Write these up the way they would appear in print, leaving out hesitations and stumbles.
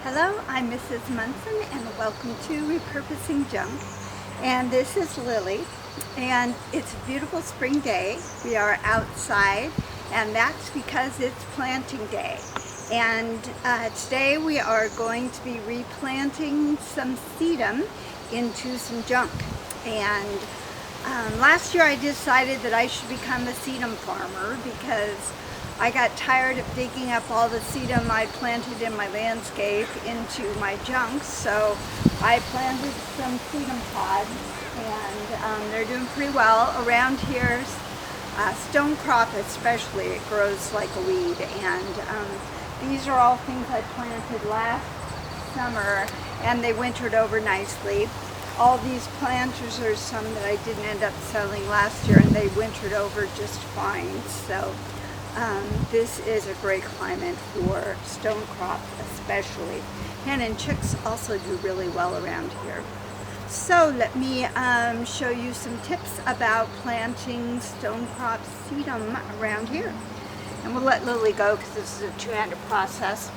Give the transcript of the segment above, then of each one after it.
Hello, I'm Mrs. Munson and welcome to Repurposing Junk. And this is Lily, and it's a beautiful spring day. We are outside, and that's because it's planting day. And today we are going to be replanting some sedum into some junk. And last year I decided that I should become a sedum farmer because I got tired of digging up all the sedum I planted in my landscape into my junk, so I planted some sedum pods, and they're doing pretty well. Around here, stone crop especially, it grows like a weed, and these are all things I planted last summer, and they wintered over nicely. All these planters are some that I didn't end up selling last year, and they wintered over just fine. So this is a great climate for stone crop especially. Hen and chicks also do really well around here. So let me show you some tips about planting stone crop sedum around here. And we'll let Lily go because this is a two-handed process.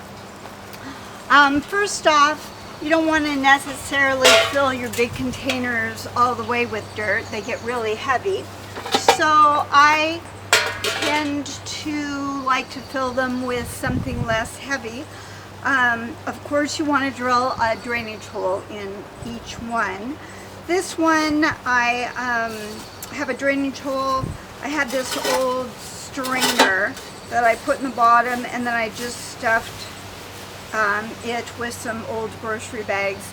First off, you don't want to necessarily fill your big containers all the way with dirt. They get really heavy. So I tend to like to fill them with something less heavy. Of course, you want to drill a drainage hole in each one. This one, I have a drainage hole. I had this old strainer that I put in the bottom, and then I just stuffed it with some old grocery bags.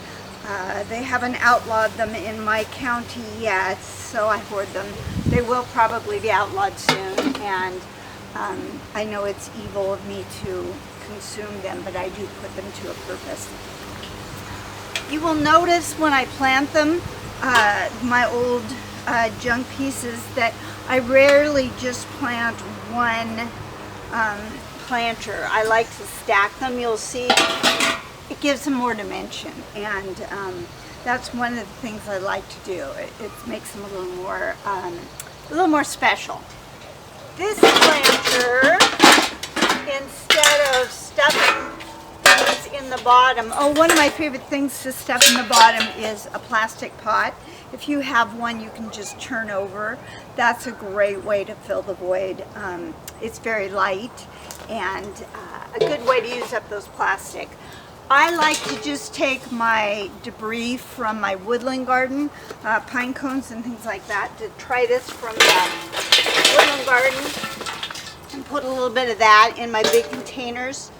They haven't outlawed them in my county yet, so I hoard them. They will probably be outlawed soon, and I know it's evil of me to consume them, but I do put them to a purpose. You will notice when I plant them, my old junk pieces, that I rarely just plant one planter. I like to stack them. You'll see it gives them more dimension, and that's one of the things I like to do. It makes them a little more special. This planter, instead of stuffing things in the bottom, one of my favorite things to stuff in the bottom is a plastic pot. If you have one you can just turn over, that's a great way to fill the void. It's very light and a good way to use up those plastic. I like to just take my debris from my woodland garden, pine cones and things like that, detritus from the woodland garden, and put a little bit of that in my big containers.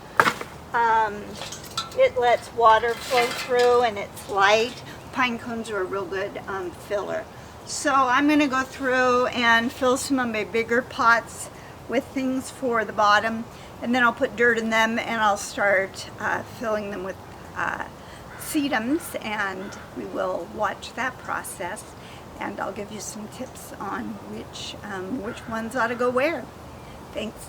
It lets water flow through and it's light. Pine cones are a real good filler. So I'm going to go through and fill some of my bigger pots with things for the bottom, and then I'll put dirt in them and I'll start filling them with sedums, and we will watch that process, and I'll give you some tips on which ones ought to go where. Thanks.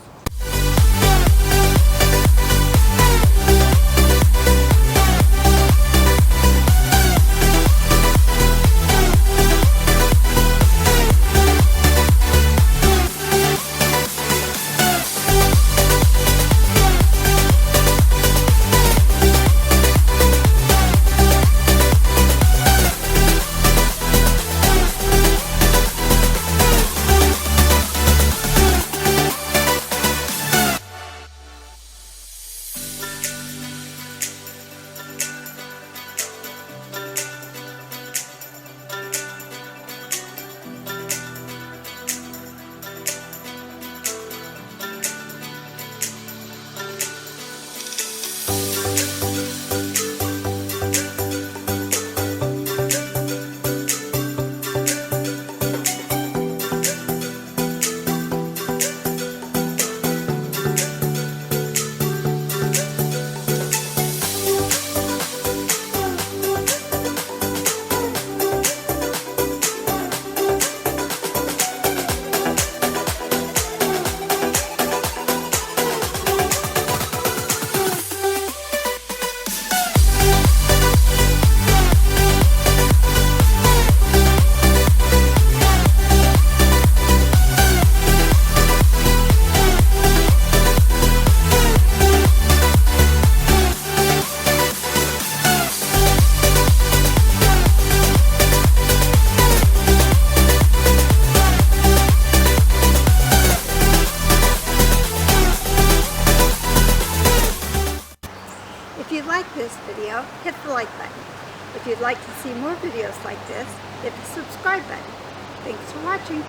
like this video, hit the like button. If you'd like to see more videos like this, hit the subscribe button. Thanks for watching.